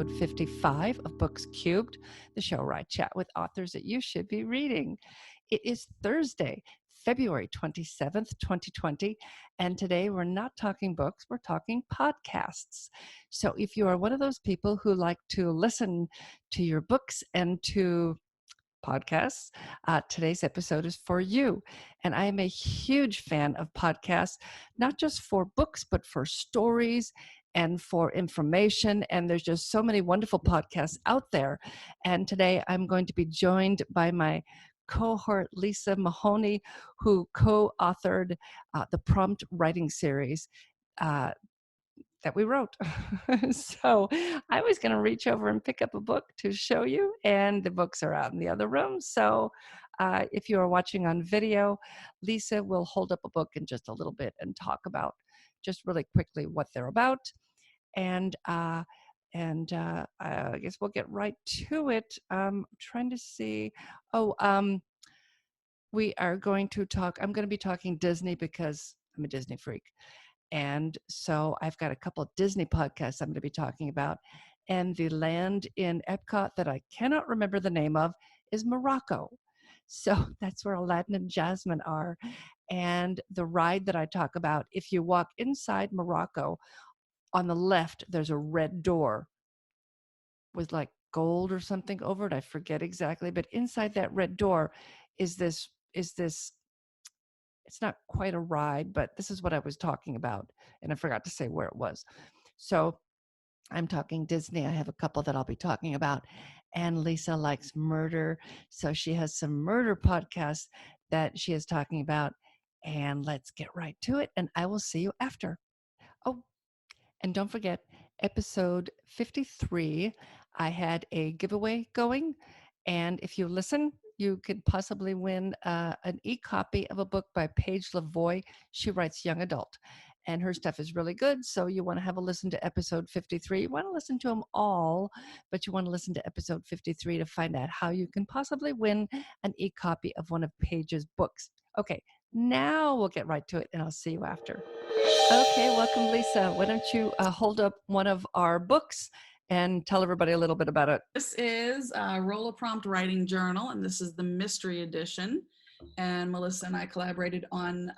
episode 55 of Books Cubed, the show where I chat with authors that you should be reading. It is Thursday, February 27th, 2020, and today we're not talking books, we're talking podcasts. So if you are one of those people who like to listen to your books and to podcasts, today's episode is for you. And I am a huge fan of podcasts, not just for books, but for stories and for information. And there's just so many wonderful podcasts out there. And today I'm going to be joined by my cohort, Lisa Mahoney, who co-authored the prompt writing series that we wrote. So I was going to reach over and pick up a book to show you, and the books are out in the other room. So if you are watching on video, Lisa will hold up a book in just a little bit and talk about just really quickly what they're about. And I guess we'll get right to it. Trying to see. We are going to talk. I'm going to be talking Disney because I'm a Disney freak. And so I've got a couple of Disney podcasts I'm going to be talking about. And the land in Epcot that I cannot remember the name of is Morocco. So that's where Aladdin and Jasmine are. And the ride that I talk about, if you walk inside Morocco, on the left, there's a red door with like gold or something over it. I forget exactly. But inside that red door is this it's not quite a ride, but this is what I was talking about. And I forgot to say where it was. So I'm talking Disney. I have a couple that I'll be talking about. And Lisa likes murder. So she has some murder podcasts that she is talking about. And let's get right to it. And I will see you after. Oh, and don't forget, episode 53, I had a giveaway going. And if you listen, you could possibly win an e-copy of a book by Paige Lavoie. She writes young adult, and her stuff is really good. So you want to have a listen to episode 53. You want to listen to them all, but you want to listen to episode 53 to find out how you can possibly win an e-copy of one of Paige's books. Okay, now we'll get right to it, and I'll see you after. Okay, welcome, Lisa. Why don't you hold up one of our books and tell everybody a little bit about it. This is Roll a Prompt Writing Journal, and this is the mystery edition. And Melissa and I collaborated on,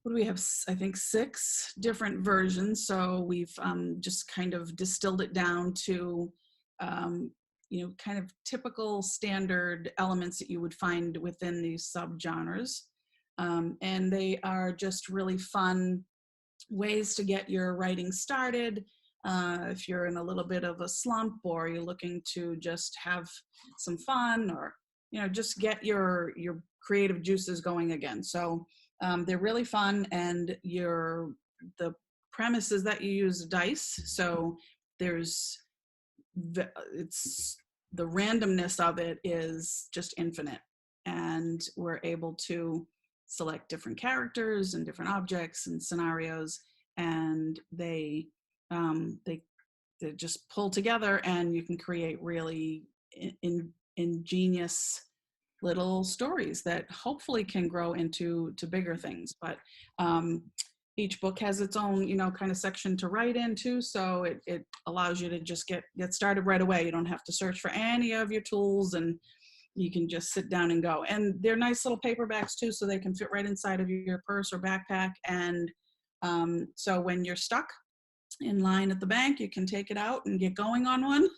what do we have? I think 6 different versions. So we've just kind of distilled it down to, kind of typical standard elements that you would find within these subgenres. And they are just really fun ways to get your writing started. If you're in a little bit of a slump, or you're looking to just have some fun, or just get your creative juices going again. So they're really fun, and the premise is that you use dice. So it's the randomness of it is just infinite, and we're able to select different characters and different objects and scenarios, and they just pull together, and you can create really ingenious little stories that hopefully can grow into bigger things. But each book has its own kind of section to write into, so it allows you to just get started right away. You don't have to search for any of your tools, and you can just sit down and go. And they're nice little paperbacks too, so they can fit right inside of your purse or backpack. And so when you're stuck in line at the bank, you can take it out and get going on one.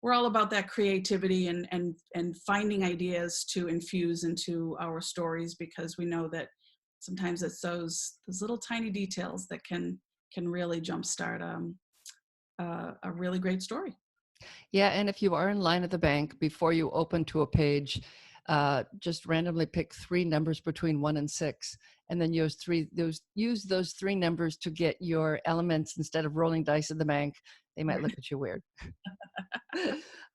We're all about that creativity and finding ideas to infuse into our stories, because we know that sometimes it's those little tiny details that can really jumpstart a really great story. Yeah, and if you are in line at the bank, before you open to a page, just randomly pick 3 numbers between 1 and 6, and then use those 3 numbers to get your elements instead of rolling dice at the bank. They might look at you weird.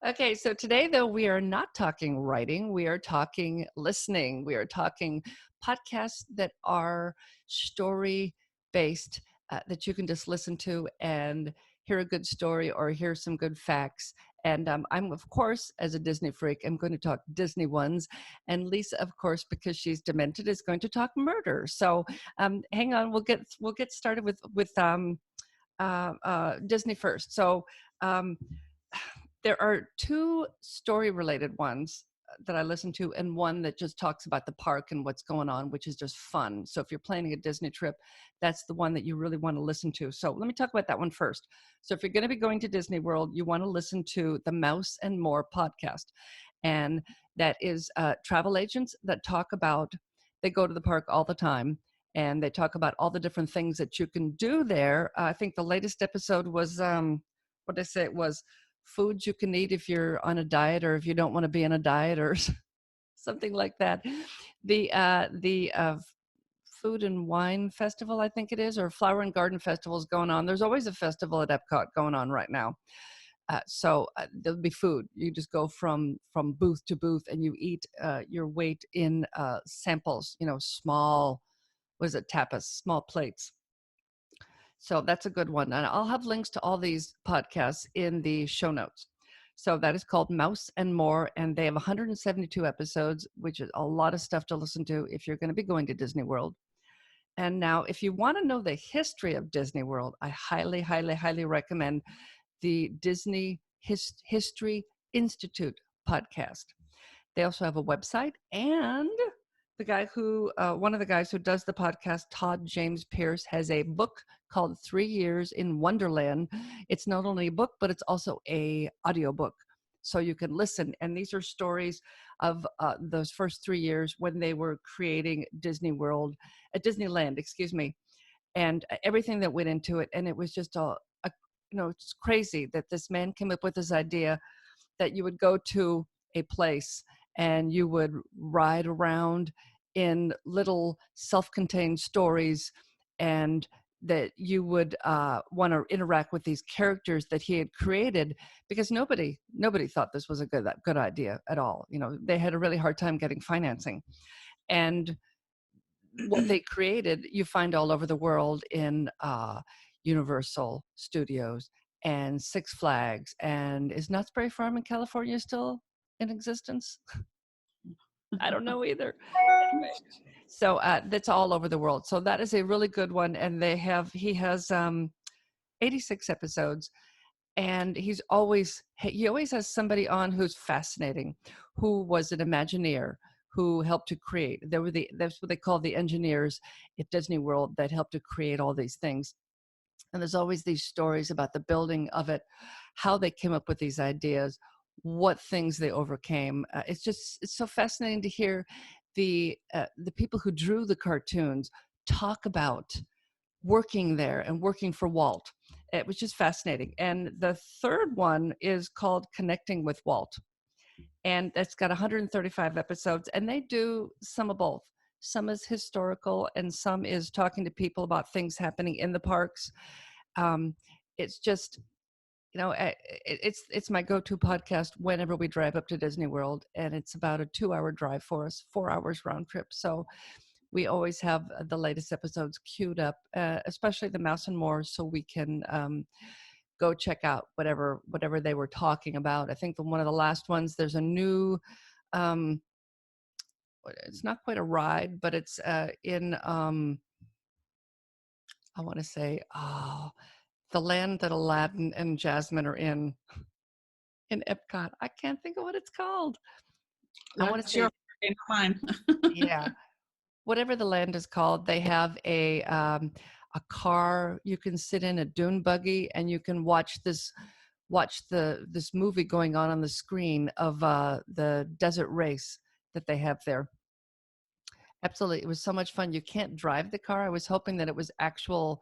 Okay, so today, though, we are not talking writing. We are talking listening. We are talking podcasts that are story-based, that you can just listen to and hear a good story or hear some good facts. And I'm, of course, as a Disney freak, I'm going to talk Disney ones. And Lisa, of course, because she's demented, is going to talk murder. So hang on, we'll get started with Disney first. So um, there are two story-related ones that I listen to, and one that just talks about the park and what's going on, which is just fun. So if you're planning a Disney trip, that's the one that you really want to listen to. So let me talk about that one first. So if you're going to be going to Disney World, you want to listen to the Mouse and More podcast. And that is travel agents that talk about, they go to the park all the time, and they talk about all the different things that you can do there. I think the latest episode was, what did I say? It was foods you can eat if you're on a diet or if you don't want to be on a diet or something like that. The Food and Wine Festival, I think it is, or Flower and Garden Festival is going on. There's always a festival at Epcot going on right now. So there'll be food. You just go from booth to booth and you eat your weight in samples, small, what is it, tapas, small plates. So that's a good one. And I'll have links to all these podcasts in the show notes. So that is called Mouse and More, and they have 172 episodes, which is a lot of stuff to listen to if you're going to be going to Disney World. And now, if you want to know the history of Disney World, I highly, highly, highly recommend the Disney History Institute podcast. They also have a website, and one of the guys who does the podcast, Todd James Pierce, has a book called 3 Years in Wonderland. It's not only a book, but it's also a audiobook. So you can listen. And these are stories of those first 3 years when they were creating Disneyland, excuse me, and everything that went into it. And it was just it's crazy that this man came up with this idea that you would go to a place and you would ride around in little self-contained stories, and that you would want to interact with these characters that he had created, because nobody thought this was a good idea at all. They had a really hard time getting financing, and what they created you find all over the world in Universal Studios and Six Flags. And is Knott's Berry Farm in California still in existence? I don't know either. Anyway, so that's all over the world. So that is a really good one. And he has 86 episodes, and he always has somebody on who's fascinating, who was an Imagineer, who helped to create. That's what they call the engineers at Disney World that helped to create all these things. And there's always these stories about the building of it, how they came up with these ideas, what things they overcame. It's so fascinating to hear the people who drew the cartoons talk about working there and working for Walt. It was just fascinating. And the third one is called Connecting with Walt. And that's got 135 episodes, and they do some of both. Some is historical and some is talking to people about things happening in the parks. It's just, it's my go-to podcast whenever we drive up to Disney World, and it's about a 2-hour drive for us, 4 hours round trip. So we always have the latest episodes queued up, especially the Mouse and More, so we can go check out whatever they were talking about. I think one of the last ones, there's a new, it's not quite a ride, but it's in, I want to say, the land that Aladdin and Jasmine are in Epcot. I can't think of what it's called. I want to say, mine. yeah, whatever the land is called. They have a car you can sit in, a dune buggy, and you can watch this movie going on the screen of the desert race that they have there. Absolutely, it was so much fun. You can't drive the car. I was hoping that it was actual,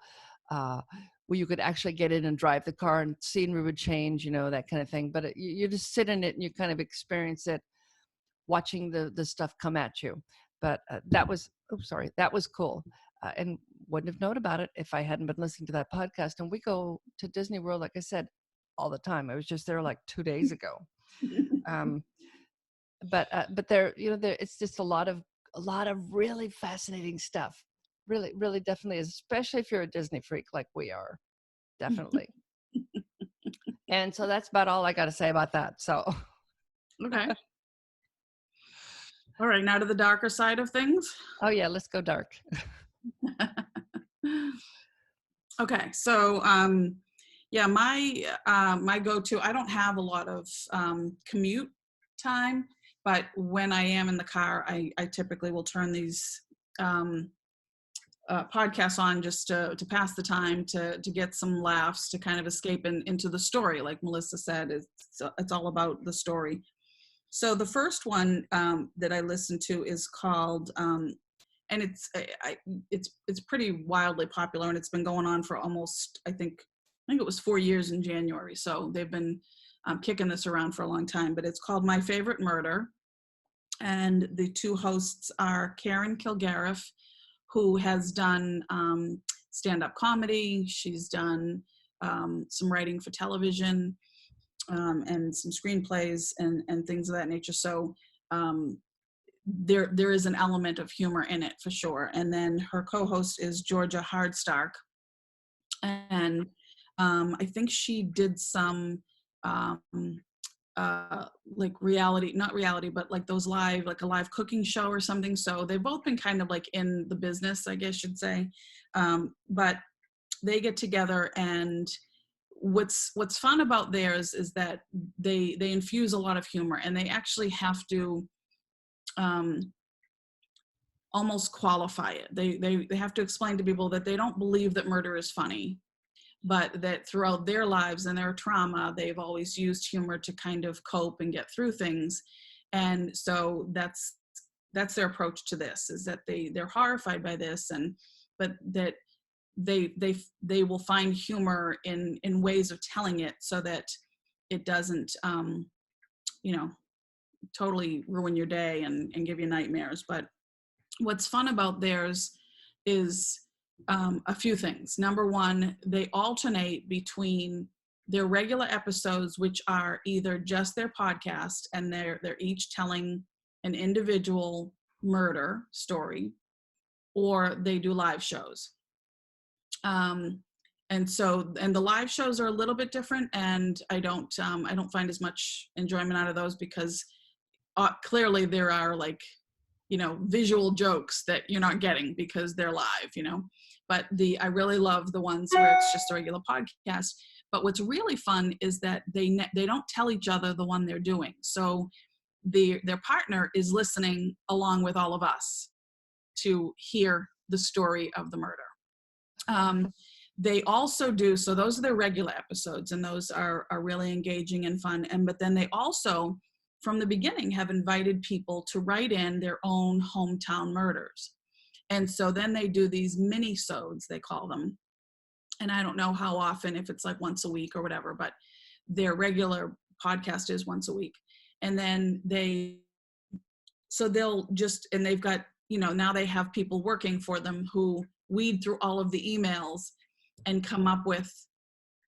where you could actually get in and drive the car and scenery would change, that kind of thing. But you just sit in it and you kind of experience it, watching the stuff come at you. But that was cool, and wouldn't have known about it if I hadn't been listening to that podcast. And we go to Disney World, like I said, all the time. I was just there like 2 days ago. But there, it's just a lot of really fascinating stuff. Really, really, definitely, especially if you're a Disney freak like we are, definitely. And so that's about all I got to say about that. So, Okay. All right. Now to the darker side of things. oh yeah, let's go dark. Okay. So, yeah, my go-to, I don't have a lot of commute time, but when I am in the car, I typically will turn these um, podcasts on just to pass the time, to get some laughs, to kind of escape into the story. Like Melissa said, it's all about the story. So the first one that I listened to is called, and it's pretty wildly popular, and it's been going on for almost, I think it was 4 years in January. So they've been kicking this around for a long time. But it's called My Favorite Murder, and the two hosts are Karen Kilgariff, who has done stand-up comedy. She's done some writing for television, and some screenplays and things of that nature. So there is an element of humor in it for sure. And then her co-host is Georgia Hardstark, and I think she did some like reality, not reality, but like those live, like a live cooking show or something. So they've both been kind of like in the business, I guess you'd say. But they get together, and what's fun about theirs is that they infuse a lot of humor, and they actually have to almost qualify it. They have to explain to people that they don't believe that murder is funny, but that throughout their lives and their trauma, they've always used humor to kind of cope and get through things. And so that's their approach to this, is that they're horrified by this, and but that they will find humor in ways of telling it, so that it doesn't totally ruin your day and give you nightmares. But what's fun about theirs is a few things. Number one, they alternate between their regular episodes, which are either just their podcast and they're each telling an individual murder story, or they do live shows. And the live shows are a little bit different, and I don't find as much enjoyment out of those, because clearly there are, like, visual jokes that you're not getting because they're live, but I really love the ones where it's just a regular podcast. But what's really fun is that they don't tell each other the one they're doing. So their partner is listening along with all of us to hear the story of the murder. They also do, so those are their regular episodes, and those are really engaging and fun. But then they also, from the beginning, have invited people to write in their own hometown murders. And so then they do these mini-sodes, they call them. And I don't know how often, if it's like once a week or whatever, but their regular podcast is once a week. And then they'll just, and they've got, now they have people working for them who weed through all of the emails and come up with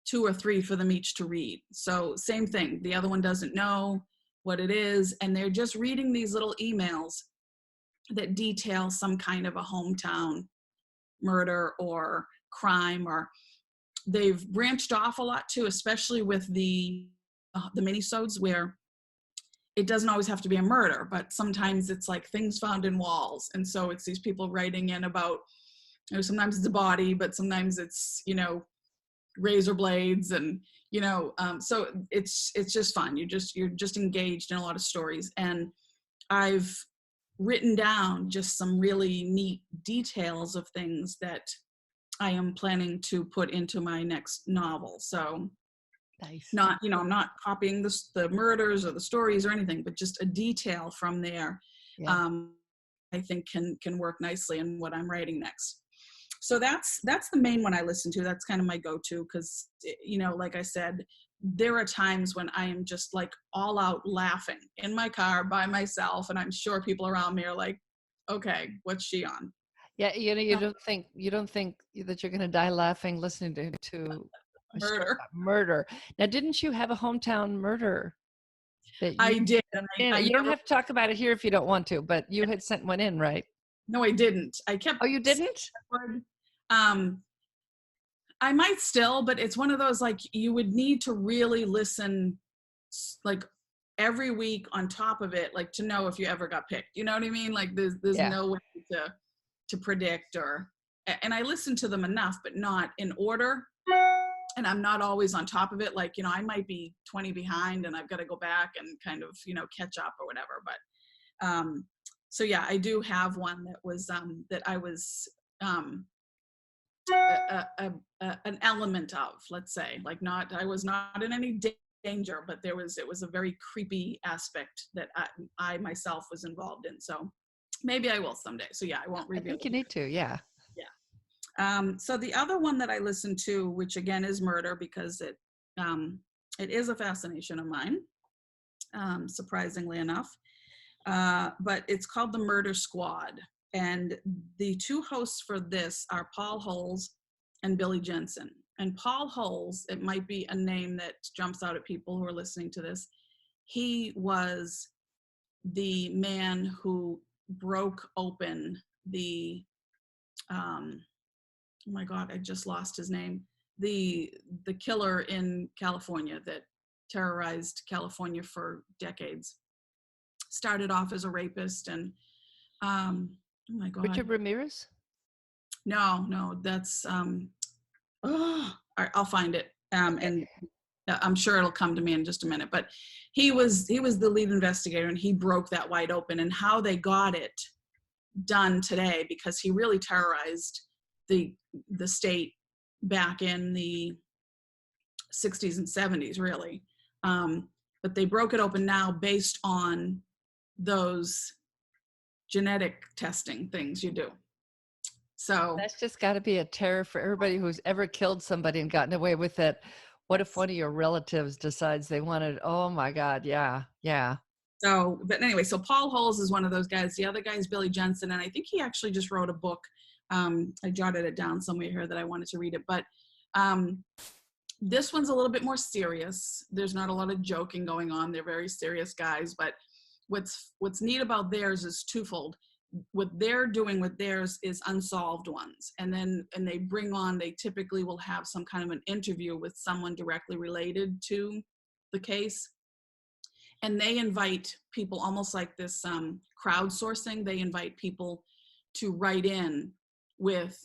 2 or 3 for them each to read. So same thing, the other one doesn't know what it is, and they're just reading these little emails that detail some kind of a hometown murder or crime. Or they've branched off a lot too, especially with the minisodes, where it doesn't always have to be a murder, but sometimes it's like things found in walls. And so it's these people writing in about, sometimes it's a body, but sometimes it's, razor blades, and so it's just fun. You're just engaged in a lot of stories. And I've written down just some really neat details of things that I am planning to put into my next novel. So Nice. not, I'm not copying the murders or the stories or anything, but just a detail from there. Yeah. I think can work nicely in what I'm writing next. So that's the main one I listen to. That's kind of my go-to, because, like I said, there are times when I am just like all out laughing in my car by myself, and I'm sure people around me are like, okay, what's she on? Yeah, you don't think that you're going to die laughing listening to a show Murder. about murder. Now, didn't you have a hometown murder that I did. And you don't have to talk about it here if you don't want to, but you had sent one in, right? No, I didn't. I kept. Oh, you didn't? Um, I might still, but it's one of those, like, you would need to really listen like every week on top of it, like to know if you ever got picked. You know what I mean? Like there's Yeah. no way to predict and I listen to them enough, but not in order. And I'm not always on top of it. Like, I might be 20 behind and I've got to go back and kind of, catch up or whatever. But so yeah, I do have one that was that I was an element of, let's say, like I was not in any danger, but it was a very creepy aspect that I myself was involved in. So maybe I will someday. So yeah, I won't I reveal think it. you need to. Yeah. Yeah. So the other one that I listened to, which again is murder, because it is a fascination of mine, surprisingly enough. But it's called The Murder Squad. And the two hosts for this are Paul Holes and Billy Jensen. And Paul Holes, it might be a name that jumps out at people who are listening to this. He was the man who broke open oh my God, I just lost his name. The killer in California that terrorized California for decades. Started off as a rapist and oh my God. Richard Ramirez? No, that's all right, I'll find it. Okay. And I'm sure it'll come to me in just a minute. But he was the lead investigator, and he broke that wide open. And how they got it done today, because he really terrorized the state back in the 60s and 70s, really. But they broke it open now based on those genetic testing things you do. So That's just got to be a terror for everybody who's ever killed somebody and gotten away with it. What if one of your relatives decides they wanted, oh my God, yeah, yeah. So, but anyway, so Paul Holes is one of those guys. The other guy is Billy Jensen, and I think he actually just wrote a book. I jotted it down somewhere here that I wanted to read it, but this one's a little bit more serious. There's not a lot of joking going on. They're very serious guys, but what's neat about theirs is twofold. What they're doing with theirs is unsolved ones, and they typically will have some kind of an interview with someone directly related to the case. And they invite people, almost like this crowdsourcing. They invite people to write in with,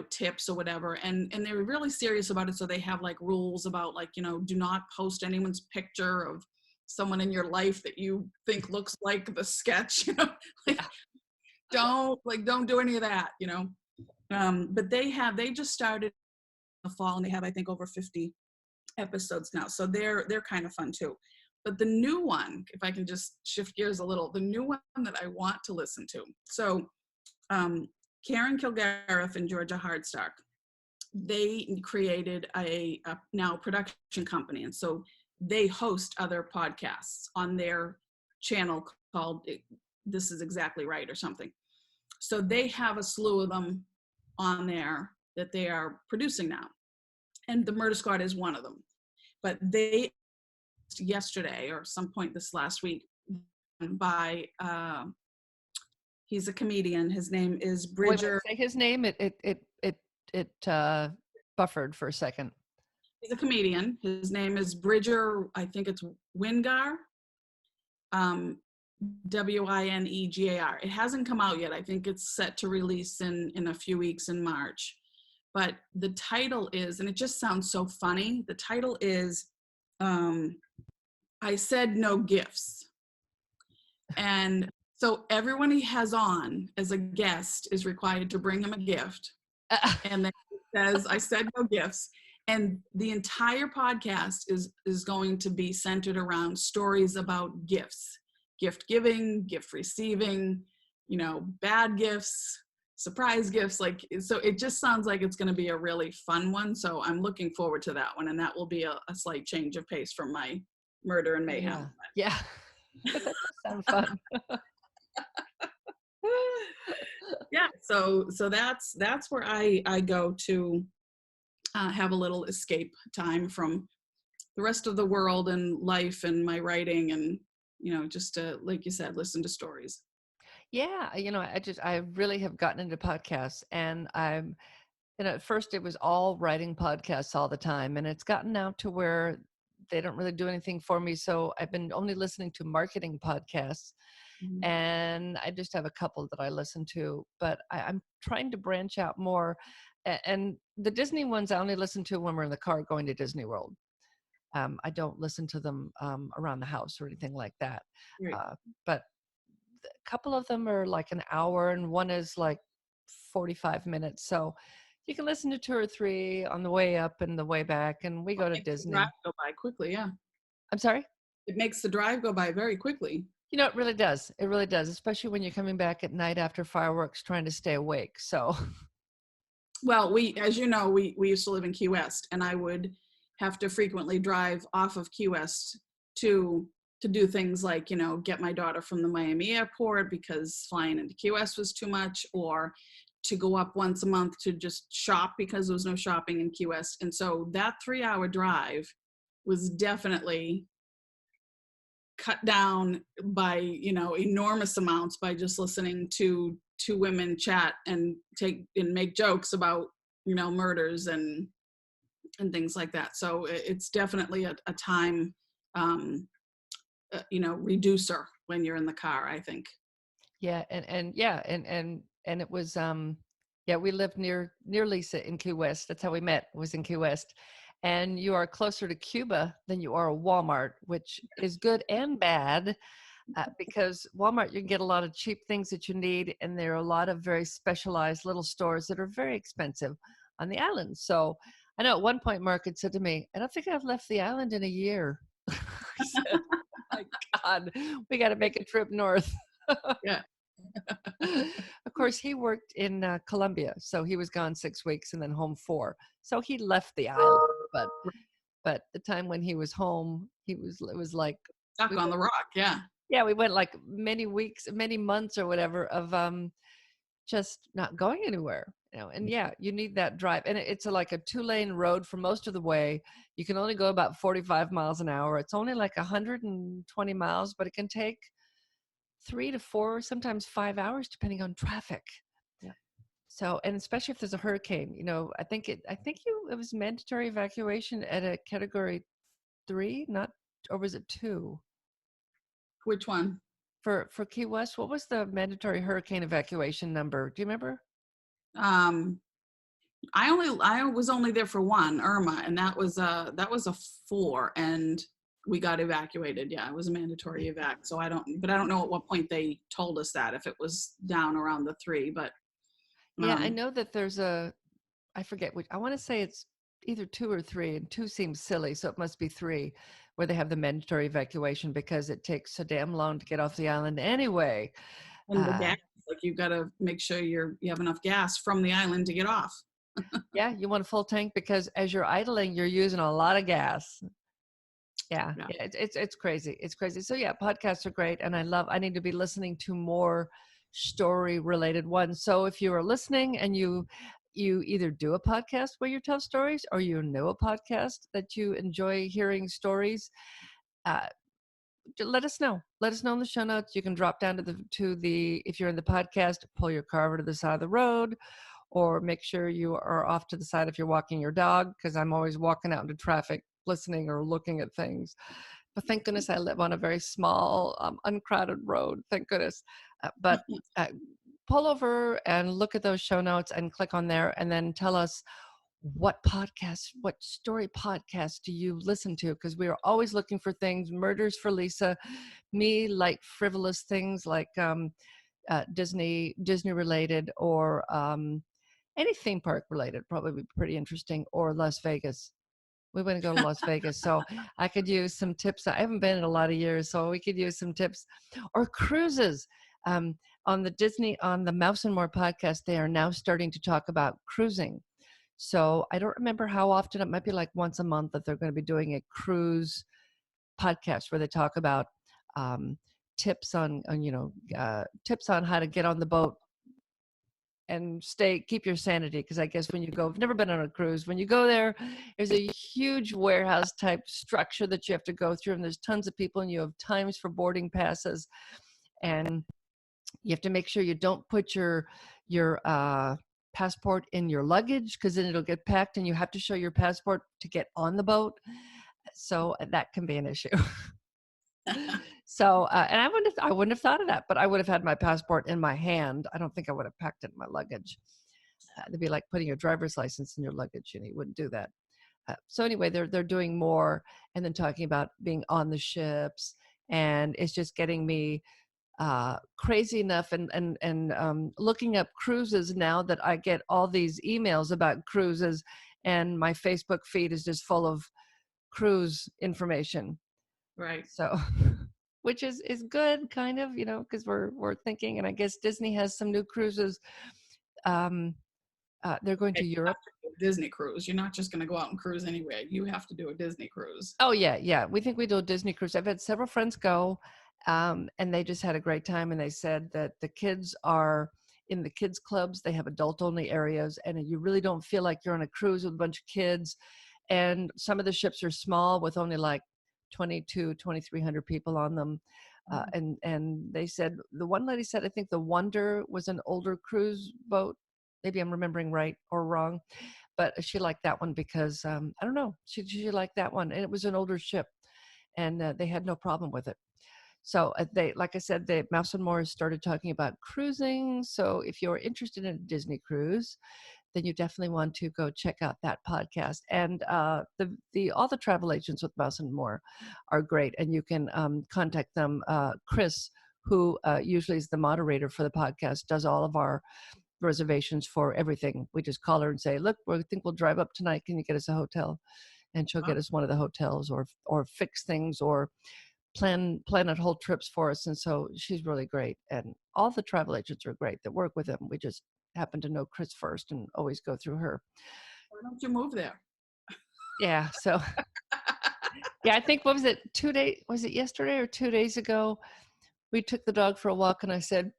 tips or whatever. And they're really serious about it. So they have like rules about like, do not post anyone's picture of someone in your life that you think looks like the sketch, like don't do any of that, But they just started in the fall, and they have, I think, over 50 episodes now. So they're kind of fun too. But the new one, if I can just shift gears a little, the new one that I want to listen to. So Karen Kilgariff and Georgia Hardstark, they created a now production company. And so they host other podcasts on their channel called This Is Exactly Right or something. So they have a slew of them on there that they are producing now. And the Murder Squad is one of them. But they yesterday or some point this last week by he's a comedian. His name is Bridger. Say his name. It buffered for a second. He's a comedian. His name is Bridger. I think it's Wingar. Winegar. It hasn't come out yet. I think it's set to release in a few weeks in March. But the title is, and it just sounds so funny. The title is I Said No Gifts. And so everyone he has on as a guest is required to bring him a gift. And then he says, I said no gifts. And the entire podcast is going to be centered around stories about gifts, gift giving, gift receiving, bad gifts, surprise gifts. Like, so it just sounds like it's going to be a really fun one. So I'm looking forward to that one. And that will be a slight change of pace from my murder and mayhem. Yeah. That does sound fun. Yeah. So that's where I go to have a little escape time from the rest of the world and life and my writing, and just to, like you said, listen to stories. Yeah, I really have gotten into podcasts, and And at first it was all writing podcasts all the time. And it's gotten now to where they don't really do anything for me. So I've been only listening to marketing podcasts. Mhm. And I just have a couple that I listen to, but I'm trying to branch out more. And the Disney ones I only listen to when we're in the car going to Disney World. I don't listen to them around the house or anything like that. Right. But a couple of them are like an hour, and one is like 45 minutes. So you can listen to two or three on the way up and the way back. And we Well, go to it makes the drive Disney. go by quickly, yeah. I'm sorry? It makes the drive go by very quickly. You know, it really does. It really does, especially when you're coming back at night after fireworks trying to stay awake. So, Well, as you know, we used to live in Key West, and I would have to frequently drive off of Key West to to do things like, get my daughter from the Miami airport because flying into Key West was too much, or to go up once a month to just shop because there was no shopping in Key West. And so that 3-hour drive was definitely cut down by, enormous amounts by just listening to two women chat and make jokes about, murders and things like that. So it's definitely a time, reducer when you're in the car, I think. yeah, and yeah, and it was yeah, we lived near Lisa in Key West. That's how we met, was in Key West. And you are closer to Cuba than you are Walmart, which is good and bad. Because Walmart, you can get a lot of cheap things that you need, and there are a lot of very specialized little stores that are very expensive on the island. So I know at one point Mark had said to me, I don't think I've left the island in a year. I said, oh my God, we got to make a trip north. Yeah. Of course, he worked in Colombia, so he was gone 6 weeks and then home 4. So he left the island, but the time when he was home, it was like Stuck we on the rock. Yeah. yeah, we went like many weeks, many months or whatever of just not going anywhere. And yeah, you need that drive. And it's like a 2-lane road for most of the way. You can only go about 45 miles an hour. It's only like 120 miles, but it can take 3 to 4, sometimes 5 hours, depending on traffic. Yeah. So, and especially if there's a hurricane, I think it was mandatory evacuation at a category 3, not, or was it 2? Which one? For Key West, what was the mandatory hurricane evacuation number? Do you remember? Um, I was only there for one, Irma, and that was a 4, and we got evacuated. Yeah, it was a mandatory evac. So I don't know at what point they told us that, if it was down around the 3, but Yeah, I know that there's I forget which, I want to say it's either 2 or 3, and 2 seems silly, so it must be 3, where they have the mandatory evacuation because it takes so damn long to get off the island anyway. and the gas, like you've got to make sure you have enough gas from the island to get off. Yeah, you want a full tank because as you're idling, you're using a lot of gas. Yeah, Yeah. yeah, it's crazy. It's crazy. So yeah, podcasts are great, and I need to be listening to more story related ones. So if you are listening and you either do a podcast where you tell stories, or you know a podcast that you enjoy hearing stories, uh, let us know. Let us know in the show notes. You can drop down to the if you're in the podcast, pull your car over to the side of the road, or make sure you are off to the side if you're walking your dog, because I'm always walking out into traffic listening or looking at things. But thank goodness I live on a very small, uncrowded road. Thank goodness. But pull over and look at those show notes and click on there, and then tell us what story podcast do you listen to? Because we are always looking for things. Murders for Lisa, me like frivolous things like Disney related, or any theme park related, probably be pretty interesting, or Las Vegas. We want to go to Las Vegas, so I could use some tips. I haven't been in a lot of years, so we could use some tips. Or cruises. On the Mouse and More podcast, they are now starting to talk about cruising. So I don't remember how often. It might be like once a month that they're going to be doing a cruise podcast where they talk about tips on tips on how to get on the boat and keep your sanity. Because I guess when you go, I've never been on a cruise. When you go there's a huge warehouse type structure that you have to go through, and there's tons of people, and you have times for boarding passes, and you have to make sure you don't put your passport in your luggage, because then it'll get packed and you have to show your passport to get on the boat. So that can be an issue. So, and I wouldn't have thought of that, but I would have had my passport in my hand. I don't think I would have packed it in my luggage. It'd be like putting your driver's license in your luggage, and you wouldn't do that. So anyway, they're doing more, and then talking about being on the ships, and it's just getting me crazy enough, and looking up cruises now that I get all these emails about cruises, and my Facebook feed is just full of cruise information. Right. So, which is good, kind of, because we're thinking, and I guess Disney has some new cruises. They're going to You Europe. have to do a Disney cruise. You're not just going to go out and cruise anywhere. You have to do a Disney cruise. Oh yeah. We think we do a Disney cruise. I've had several friends go, and they just had a great time. And they said that the kids are in the kids clubs. They have adult only areas, and you really don't feel like you're on a cruise with a bunch of kids. And some of the ships are small with only like 2,300 people on them. And they said, the one lady said, I think the Wonder was an older cruise boat. Maybe I'm remembering right or wrong, but she liked that one because I don't know, she liked that one, and it was an older ship, and they had no problem with it. So they, like I said, Mouse and More started talking about cruising. So if you're interested in a Disney cruise, then you definitely want to go check out that podcast. And the all the travel agents with Mouse and More are great, and you can contact them. Chris, who usually is the moderator for the podcast, does all of our reservations for everything. We just call her and say, look, we think we'll drive up tonight. Can you get us a hotel? And she'll get us one of the hotels, or fix things, or plan out whole trips for us. And so she's really great. And all the travel agents are great that work with them. We just happen to know Chris first and always go through her. Why don't you move there? Yeah. So yeah, I think, what was it, 2 days, was it yesterday or 2 days ago? We took the dog for a walk, and I said,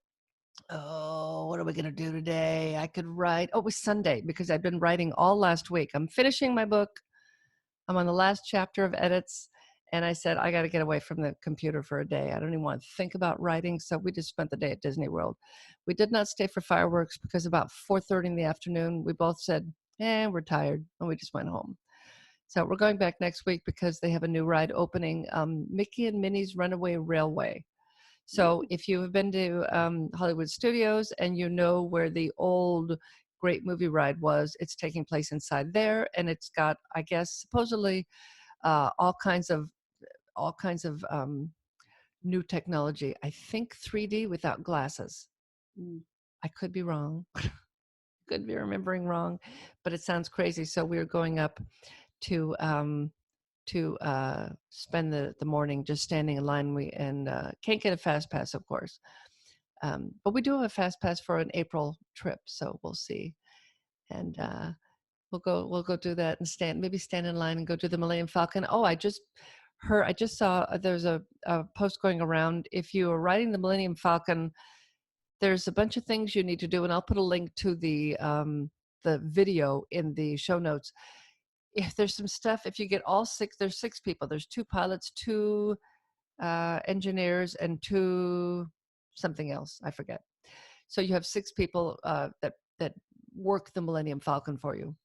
oh, what are we going to do today? I could write. Oh, it was Sunday, because I've been writing all last week. I'm finishing my book. I'm on the last chapter of edits. And I said, I got to get away from the computer for a day. I don't even want to think about writing. So we just spent the day at Disney World. We did not stay for fireworks, because about 4:30 in the afternoon, we both said, we're tired. And we just went home. So we're going back next week because they have a new ride opening, Mickey and Minnie's Runaway Railway. So if you have been to Hollywood Studios and you know where the old Great Movie Ride was, it's taking place inside there, and it's got, I guess, supposedly all kinds of new technology. I think 3D without glasses. I could be wrong. Could be remembering wrong, but it sounds crazy. So we're going up to spend the morning just standing in line. We can't get a fast pass, of course, but we do have a fast pass for an April trip, so we'll see. And we'll go do that and maybe stand in line and go do the Millennium Falcon. Oh, I just saw there's a post going around. If you are riding the Millennium Falcon, there's a bunch of things you need to do, and I'll put a link to the video in the show notes. If there's some stuff, if you get all six, there's 6 people. There's 2 pilots, 2 engineers, and 2 something else. I forget. So you have 6 people that work the Millennium Falcon for you.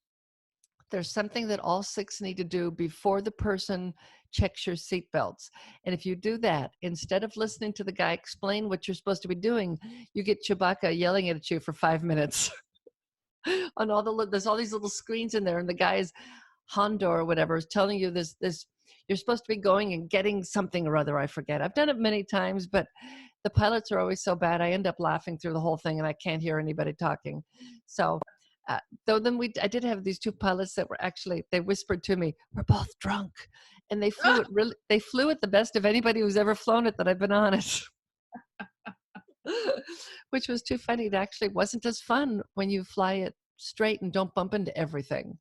There's something that all 6 need to do before the person checks your seatbelts. And if you do that, instead of listening to the guy explain what you're supposed to be doing, you get Chewbacca yelling at you for 5 minutes. On there's all these little screens in there, and the guy's Hondo or whatever is telling you this you're supposed to be going and getting something or other. I forget. I've done it many times, but the pilots are always so bad. I end up laughing through the whole thing, and I can't hear anybody talking. So though then I did have these 2 pilots that were actually, they whispered to me, we're both drunk, and they flew it the best of anybody who's ever flown it that I've been on it. Which was too funny. It actually wasn't as fun when you fly it straight and don't bump into everything.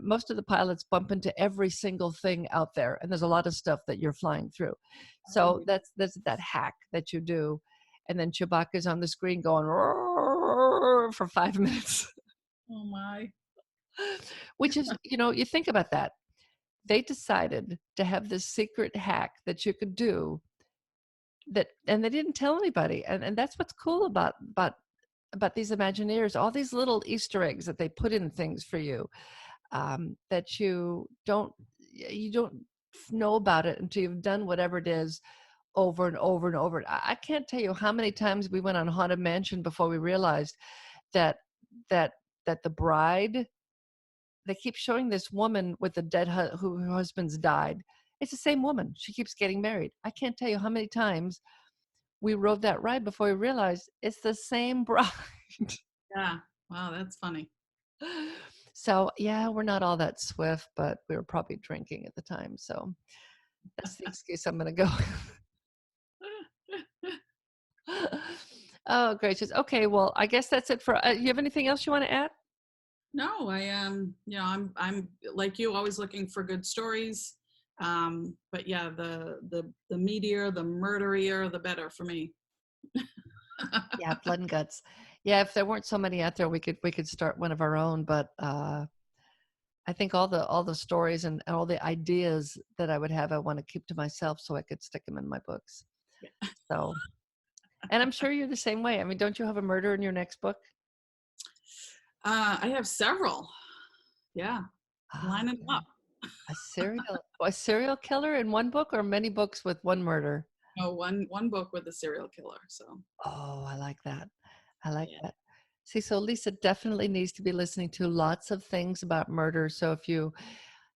Most of the pilots bump into every single thing out there, and there's a lot of stuff that you're flying through. So that's that hack that you do, and then Chewbacca's on the screen going for 5 minutes. Oh my! Which is, you think about that. They decided to have this secret hack that you could do, and they didn't tell anybody, and that's what's cool about about these Imagineers, all these little Easter eggs that they put in things for you, that you don't know about it until you've done whatever it is over and over and over. I can't tell you how many times we went on Haunted Mansion before we realized that that that the bride, they keep showing this woman with the dead who her husband's died. It's the same woman. She keeps getting married. I can't tell you how many times we rode that ride before we realized it's the same bride. Yeah. Wow, that's funny. So yeah, we're not all that swift, but we were probably drinking at the time. So that's the excuse I'm going to go. Oh, gracious. Okay, well, I guess that's it for. You have anything else you want to add? No, I'm like you, always looking for good stories. But yeah, the meatier, the murderier, the better for me. Yeah, blood and guts. Yeah, if there weren't so many out there, we could start one of our own. But I think all the stories and all the ideas that I would have, I want to keep to myself so I could stick them in my books. So, and I'm sure you're the same way. I mean, don't you have a murder in your next book? I have several. Yeah, Oh, lining up. a serial killer in one book, or many books with one murder? No, one book with a serial killer. So Oh, I like that. I like yeah. that. See, so Lisa definitely needs to be listening to lots of things about murder. So if you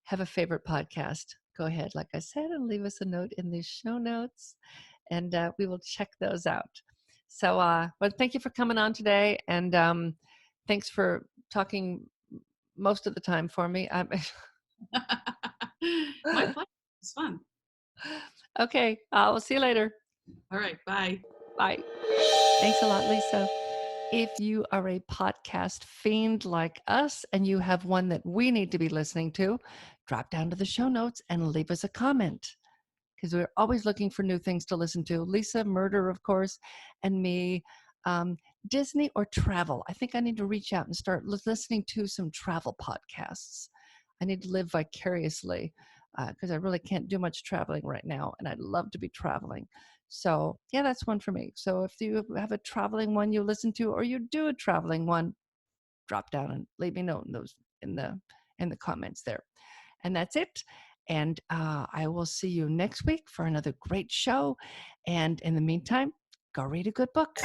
have a favorite podcast, go ahead, like I said, and leave us a note in the show notes, and we will check those out. So, well, thank you for coming on today, and thanks for talking most of the time for me. My pleasure. It's fun. Okay, we'll see you later. All right, bye. Bye. Thanks a lot, Lisa. If you are a podcast fiend like us and you have one that we need to be listening to, drop down to the show notes and leave us a comment, because we're always looking for new things to listen to. Lisa, murder, of course, and me, um, Disney or travel. I think I need to reach out and start listening to some travel podcasts. I need to live vicariously, because I really can't do much traveling right now, and I'd love to be traveling. So yeah, that's one for me. So if you have a traveling one you listen to, or you do a traveling one, drop down and let me know in those in the comments there. And that's it. And I will see you next week for another great show. And in the meantime, go read a good book.